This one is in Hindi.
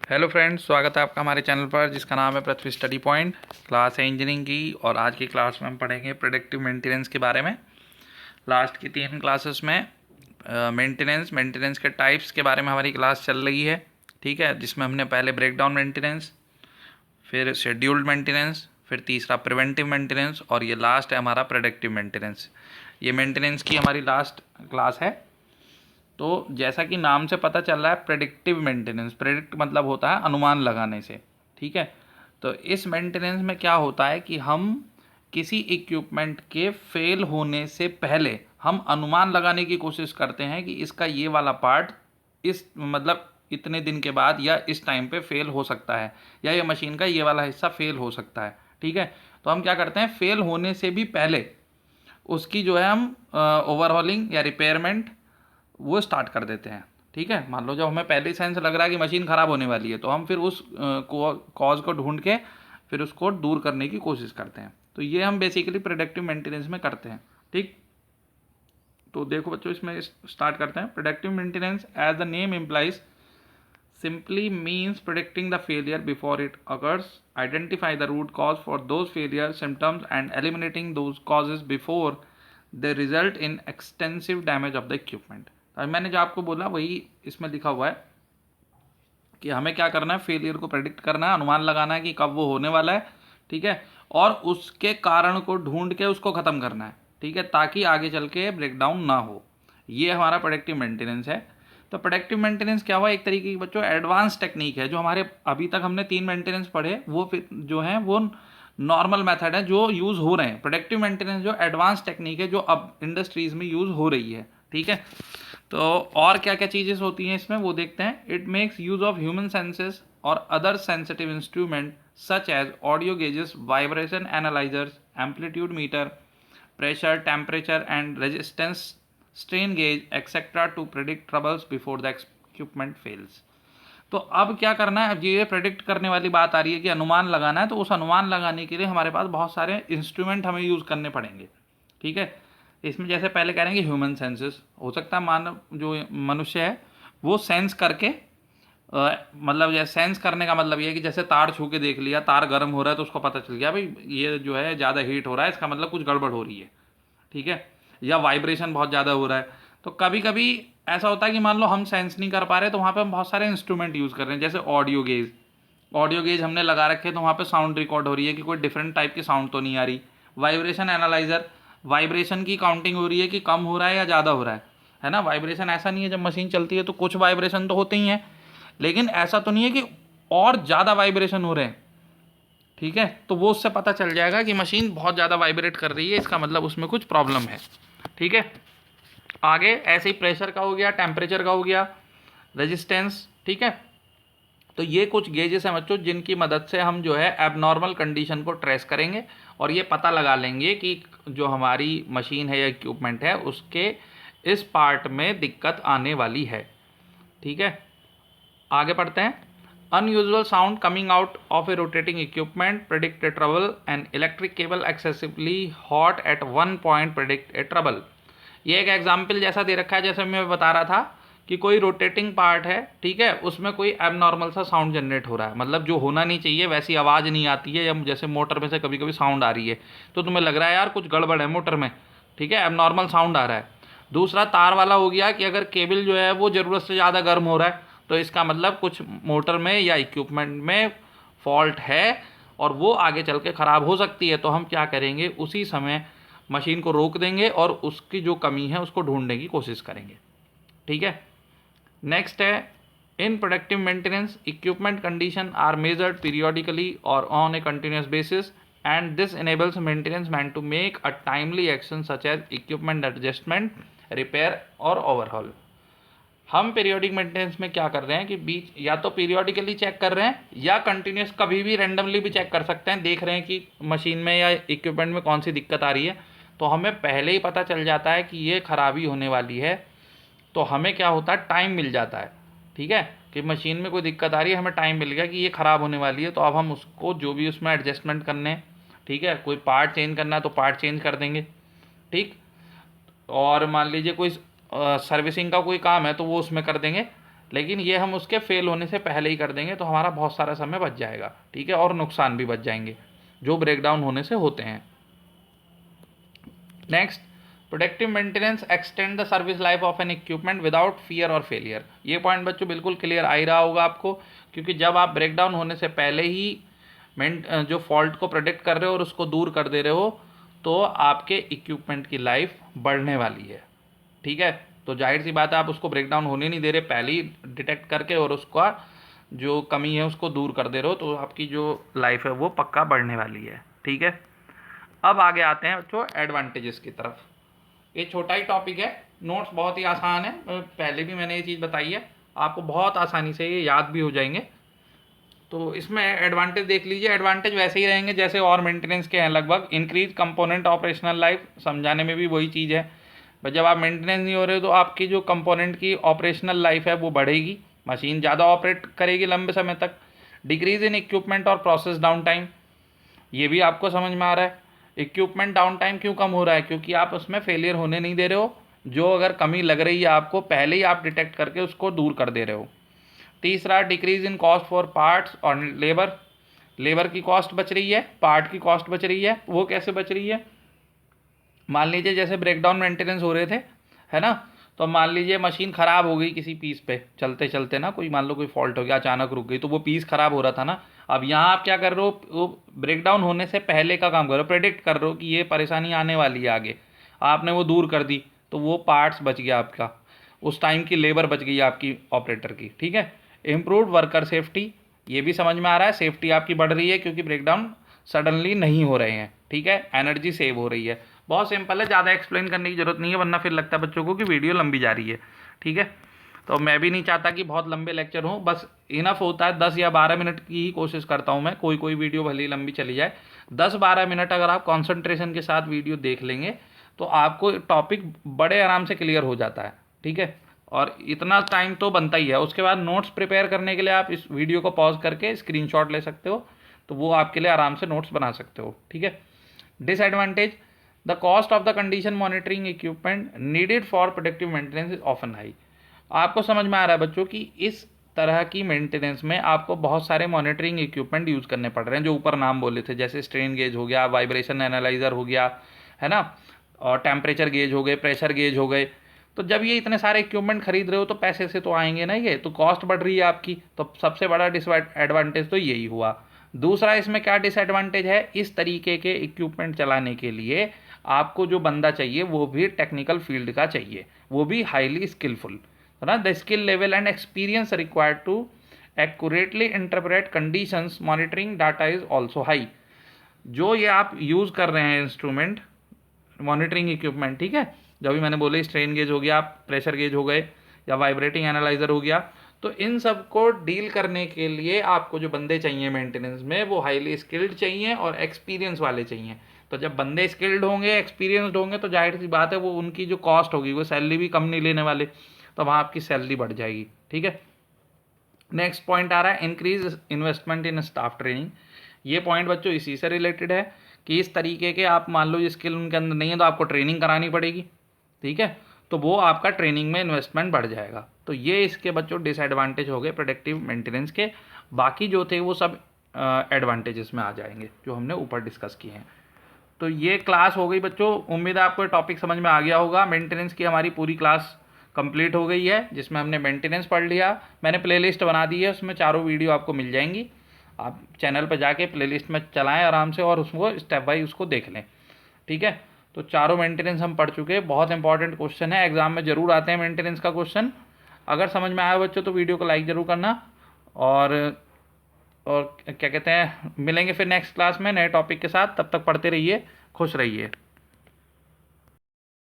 हेलो फ्रेंड्स, स्वागत है आपका हमारे चैनल पर जिसका नाम है पृथ्वी स्टडी पॉइंट। क्लास है इंजीनियरिंग की और आज की क्लास में हम पढ़ेंगे प्रेडिक्टिव मेंटेनेंस के बारे में। लास्ट की 3 क्लासेस में मेंटेनेंस के टाइप्स के बारे में हमारी क्लास चल रही है, ठीक है। जिसमें हमने पहले ब्रेकडाउन मेंटेनेंस, फिर शेड्यूल्ड मेंटेनेंस, फिर तीसरा प्रिवेंटिव मेंटेनेंस और ये लास्ट है हमारा प्रेडिक्टिव मेंटेनेंस। ये मेंटेनेंस की हमारी लास्ट क्लास है। तो जैसा कि नाम से पता चल रहा है प्रेडिक्टिव मेंटेनेंस, प्रेडिक्ट मतलब होता है अनुमान लगाने से, ठीक है। तो इस मेंटेनेंस में क्या होता है कि हम किसी इक्विपमेंट के फेल होने से पहले हम अनुमान लगाने की कोशिश करते हैं कि इसका ये वाला पार्ट इस मतलब इतने दिन के बाद या इस टाइम पे फेल हो सकता है, या ये मशीन का ये वाला हिस्सा फेल हो सकता है, ठीक है। तो हम क्या करते हैं, फेल होने से भी पहले उसकी जो है हम ओवरहॉलिंग या रिपेयरमेंट वो स्टार्ट कर देते हैं, ठीक है। मान लो जब हमें पहले सेंस लग रहा है कि मशीन ख़राब होने वाली है तो हम फिर उस कॉज को ढूंढ के फिर उसको दूर करने की कोशिश करते हैं। तो ये हम बेसिकली प्रोडक्टिव मेंटेनेंस में करते हैं, ठीक। तो देखो बच्चों, इसमें स्टार्ट करते हैं। Productive maintenance as the name implies simply means predicting the failure before it occurs, identify the root cause for those failure symptoms and eliminating those causes before they result in extensive damage of the equipment। अब मैंने जो आपको बोला वही इसमें लिखा हुआ है कि हमें क्या करना है, फेलियर को प्रेडिक्ट करना है, अनुमान लगाना है कि कब वो होने वाला है, ठीक है। और उसके कारण को ढूंढ के उसको ख़त्म करना है, ठीक है, ताकि आगे चल के ब्रेकडाउन ना हो। ये हमारा प्रोडक्टिव मेंटेनेंस है। तो प्रोडक्टिव मेंटेनेंस क्या हुआ, एक तरीके की बच्चों एडवांस टेक्निक है। जो हमारे अभी तक हमने 3 मेंटेनेंस पढ़े वो जो है वो नॉर्मल मेथड है जो यूज़ हो रहे हैं। प्रोडक्टिव मेंटेनेंस जो एडवांस टेक्निक है जो अब इंडस्ट्रीज़ में यूज़ हो रही है, ठीक है। तो और क्या क्या चीज़ें होती हैं इसमें वो देखते हैं। It makes use of human senses और other sensitive instrument such as audio gauges, vibration analysers, amplitude meter, pressure, temperature and resistance, strain gauge etc. to predict troubles before the equipment fails। तो अब क्या करना है, अब ये प्रेडिक्ट करने वाली बात आ रही है कि अनुमान लगाना है। तो उस अनुमान लगाने के लिए हमारे पास बहुत सारे इंस्ट्रूमेंट हमें यूज़ करने पड़ेंगे, ठीक है। इसमें जैसे पहले कह रहे हैं कि ह्यूमन सेंसेस, हो सकता है मानव जो मनुष्य है वो सेंस करके मतलब जैसे सेंस करने का मतलब ये है कि जैसे तार छू के देख लिया, तार गर्म हो रहा है तो उसको पता चल गया भाई ये जो है ज़्यादा हीट हो रहा है, इसका मतलब कुछ गड़बड़ हो रही है, ठीक है। या वाइब्रेशन बहुत ज़्यादा हो रहा है। तो कभी कभी ऐसा होता है कि मान लो हम सेंस नहीं कर पा रहे तो वहाँ पे हम बहुत सारे इंस्ट्रूमेंट यूज़ कर रहे हैं, जैसे ऑडियो गेज। ऑडियो गेज हमने लगा रखे तो वहाँ पे साउंड रिकॉर्ड हो रही है कि कोई डिफरेंट टाइप की साउंड तो नहीं आ रही। वाइब्रेशन एनालाइजर, वाइब्रेशन की काउंटिंग हो रही है कि कम हो रहा है या ज़्यादा हो रहा है ना। वाइब्रेशन ऐसा नहीं है, जब मशीन चलती है तो कुछ वाइब्रेशन तो होते ही हैं, लेकिन ऐसा तो नहीं है कि और ज़्यादा वाइब्रेशन हो रहे हैं, ठीक है। तो वो उससे पता चल जाएगा कि मशीन बहुत ज़्यादा वाइब्रेट कर रही है, इसका मतलब उसमें कुछ प्रॉब्लम है, ठीक है। आगे ऐसे ही प्रेशर का हो गया, टेम्परेचर का हो गया, रेजिस्टेंस, ठीक है। तो ये कुछ गेजेस हैं बच्चों जिनकी मदद से हम जो है एबनॉर्मल कंडीशन को ट्रेस करेंगे और ये पता लगा लेंगे कि जो हमारी मशीन है या इक्विपमेंट है उसके इस पार्ट में दिक्कत आने वाली है, ठीक है। आगे पढ़ते हैं। Unusual sound coming out of a rotating equipment predict a trouble, and electric cable excessively hot at one point predict a trouble. ये एक एग्जाम्पल जैसा दे रखा है, जैसे मैं बता रहा था कि कोई रोटेटिंग पार्ट है, ठीक है, उसमें कोई एबनॉर्मल सा साउंड जनरेट हो रहा है, मतलब जो होना नहीं चाहिए वैसी आवाज़ नहीं आती है, या जैसे मोटर में से कभी कभी साउंड आ रही है तो तुम्हें लग रहा है यार कुछ गड़बड़ है मोटर में, ठीक है, एबनॉर्मल साउंड आ रहा है। दूसरा तार वाला हो गया कि अगर केबल जो है वो ज़रूरत से ज़्यादा गर्म हो रहा है तो इसका मतलब कुछ मोटर में या इक्विपमेंट में फॉल्ट है और वो आगे चल के ख़राब हो सकती है। तो हम क्या करेंगे, उसी समय मशीन को रोक देंगे और उसकी जो कमी है उसको ढूंढने की कोशिश करेंगे, ठीक है। नेक्स्ट है, in productive maintenance equipment condition are measured periodically और on a continuous basis, and this enables maintenance man to make a timely action such as equipment adjustment, repair और ओवरहॉल। हम पीरियोडिक मेंटेनेंस में क्या कर रहे हैं कि बीच या तो पीरियोडिकली चेक कर रहे हैं या कंटिन्यूस कभी भी रैंडमली भी चेक कर सकते हैं, देख रहे हैं कि मशीन में या इक्विपमेंट में कौन सी दिक्कत आ रही है। तो हमें पहले ही पता चल जाता है कि ये खराबी होने वाली है, तो हमें क्या होता है, टाइम मिल जाता है, ठीक है, कि मशीन में कोई दिक्कत आ रही है, हमें टाइम मिल गया कि ये ख़राब होने वाली है। तो अब हम उसको जो भी उसमें एडजस्टमेंट करने, ठीक है, कोई पार्ट चेंज करना है तो पार्ट चेंज कर देंगे, ठीक। और मान लीजिए कोई सर्विसिंग का कोई काम है तो वो उसमें कर देंगे, लेकिन ये हम उसके फेल होने से पहले ही कर देंगे तो हमारा बहुत सारा समय बच जाएगा, ठीक है, और नुकसान भी बच जाएंगे जो ब्रेकडाउन होने से होते हैं। Next, productive maintenance extend the service life of N equipment without fear और फेलियर। ये पॉइंट बच्चों बिल्कुल क्लियर आ ही रहा होगा आपको, क्योंकि जब आप ब्रेकडाउन होने से पहले ही जो फॉल्ट को प्रेडिक्ट कर रहे हो और उसको दूर कर दे रहे हो तो आपके इक्विपमेंट की लाइफ बढ़ने वाली है, ठीक है। तो जाहिर सी बात है आप उसको ब्रेकडाउन होने नहीं दे रहे, पहले ही डिटेक्ट करके और उसका जो कमी है उसको दूर कर दे रहे हो, तो आपकी जो लाइफ है वो पक्का बढ़ने वाली है, ठीक है। अब आगे आते हैं बच्चों एडवांटेजेस की तरफ। ये छोटा ही टॉपिक है, नोट्स बहुत ही आसान है, पहले भी मैंने ये चीज़ बताई है, आपको बहुत आसानी से ये याद भी हो जाएंगे। तो इसमें एडवांटेज देख लीजिए, एडवांटेज वैसे ही रहेंगे जैसे और मेंटेनेंस के हैं लगभग। इंक्रीज कंपोनेंट ऑपरेशनल लाइफ, समझाने में भी वही चीज़ है, बस जब आप मेंटेनेंस नहीं हो रहे हो तो आपकी जो कंपोनेंट की ऑपरेशनल लाइफ है वो बढ़ेगी, मशीन ज़्यादा ऑपरेट करेगी लंबे समय तक। डिक्रीज इन इक्विपमेंट और प्रोसेस डाउन टाइम, ये भी आपको समझ में आ रहा है। इक्विपमेंट डाउन टाइम क्यों कम हो रहा है, क्योंकि आप उसमें फेलियर होने नहीं दे रहे हो, जो अगर कमी लग रही है आपको पहले ही आप डिटेक्ट करके उसको दूर कर दे रहे हो। तीसरा, decrease in cost for parts और लेबर, लेबर की कॉस्ट बच रही है, पार्ट की कॉस्ट बच रही है। वो कैसे बच रही है, मान लीजिए जैसे ब्रेकडाउन मेंटेनेंस हो रहे थे, है ना, तो मान लीजिए मशीन ख़राब हो गई किसी पीस पे चलते चलते ना, कोई मान लो कोई फॉल्ट हो गया, अचानक रुक गई, तो वो पीस ख़राब हो रहा था ना। अब यहाँ आप क्या कर रहे हो, वो ब्रेकडाउन होने से पहले का काम कर रहे हो, प्रेडिक्ट कर रहे हो कि ये परेशानी आने वाली है आगे, आपने वो दूर कर दी तो वो पार्ट्स बच गया आपका, उस टाइम की लेबर बच गई आपकी ऑपरेटर की, ठीक है। इम्प्रूव्ड वर्कर सेफ्टी, ये भी समझ में आ रहा है, सेफ्टी आपकी बढ़ रही है क्योंकि ब्रेकडाउन सडनली नहीं हो रहे हैं, ठीक है। एनर्जी सेव हो रही है, बहुत सिंपल है, ज़्यादा एक्सप्लेन करने की जरूरत नहीं है, वरना फिर लगता है बच्चों को कि वीडियो लंबी जा रही है, ठीक है। तो मैं भी नहीं चाहता कि बहुत लंबे लेक्चर हों, बस इनफ होता है 10 या 12 मिनट की ही कोशिश करता हूँ मैं, कोई कोई वीडियो भले ही लंबी चली जाए। 10-12 मिनट अगर आप कॉन्सेंट्रेशन के साथ वीडियो देख लेंगे तो आपको टॉपिक बड़े आराम से क्लियर हो जाता है, ठीक है। और इतना टाइम तो बनता ही है, उसके बाद नोट्स प्रिपेयर करने के लिए आप इस वीडियो को पॉज करके स्क्रीनशॉट ले सकते हो, तो वो आपके लिए आराम से नोट्स बना सकते हो, ठीक है। Disadvantage, the cost of the condition monitoring equipment needed for productive maintenance is often high. आपको समझ में आ रहा है बच्चों कि इस तरह की मेंटेनेंस में आपको बहुत सारे मॉनिटरिंग इक्विपमेंट यूज़ करने पड़ रहे हैं, जो ऊपर नाम बोले थे, जैसे स्ट्रेन गेज हो गया, वाइब्रेशन एनालाइजर हो गया, है ना, और टेम्परेचर गेज हो गए, प्रेशर गेज हो गए। तो जब ये इतने सारे इक्विपमेंट खरीद रहे हो तो पैसे से तो आएंगे ना, ये तो कॉस्ट बढ़ रही है आपकी, तो सबसे बड़ा डिसएडवांटेज तो यही हुआ। दूसरा इसमें क्या डिसएडवांटेज है, इस तरीके के इक्विपमेंट चलाने के लिए आपको जो बंदा चाहिए वो भी टेक्निकल फील्ड का चाहिए, वो भी हाईली स्किलफुल, है ना। The skill level and experience required to accurately interpret conditions monitoring data is also high. जो ये आप यूज़ कर रहे हैं इंस्ट्रूमेंट मॉनिटरिंग इक्विपमेंट, ठीक है, जो भी मैंने बोले, स्ट्रेन गेज हो गया, प्रेशर गेज हो गए, या वाइब्रेटिंग एनालाइजर हो गया, तो इन सब को डील करने के लिए आपको जो बंदे चाहिए मेंटेनेंस में वो हाईली स्किल्ड चाहिए और एक्सपीरियंस वाले चाहिए। तो जब बंदे स्किल्ड होंगे, एक्सपीरियंसड होंगे, तो जाहिर सी बात है वो उनकी जो कॉस्ट होगी, वो सैलरी भी कम नहीं लेने वाले, तो वहाँ आपकी सैलरी बढ़ जाएगी, ठीक है। नेक्स्ट पॉइंट आ रहा है इंक्रीज इन्वेस्टमेंट इन स्टाफ ट्रेनिंग। ये पॉइंट बच्चों इसी से रिलेटेड है कि इस तरीके के आप मान लो ये स्किल उनके अंदर नहीं है तो आपको ट्रेनिंग करानी पड़ेगी, ठीक है, तो वो आपका ट्रेनिंग में इन्वेस्टमेंट बढ़ जाएगा। तो ये इसके बच्चों डिसएडवांटेज हो गए प्रोडक्टिव मेंटेनेंस के, बाकी जो थे वो सब एडवांटेजेस में आ जाएंगे जो हमने ऊपर डिस्कस किए हैं। तो ये क्लास हो गई बच्चों, उम्मीद है आपको टॉपिक समझ में आ गया होगा। मेंटेनेंस की हमारी पूरी क्लास कंप्लीट हो गई है, जिसमें हमने मेंटेनेंस पढ़ लिया, मैंने प्लेलिस्ट बना दी है, उसमें चारों वीडियो आपको मिल जाएंगी, आप चैनल पर जाके प्लेलिस्ट में चलाएं आराम से और उसको स्टेप बाई उसको देख लें, ठीक है। तो चारों मेंटेनेंस हम पढ़ चुके हैं, बहुत इंपॉर्टेंट क्वेश्चन है, एग्जाम में जरूर आते हैं मेंटेनेंस का क्वेश्चन। अगर समझ में आया बच्चों तो वीडियो को लाइक ज़रूर करना, और क्या कहते हैं, मिलेंगे फिर नेक्स्ट क्लास में नए टॉपिक के साथ, तब तक पढ़ते रहिए, खुश रहिए।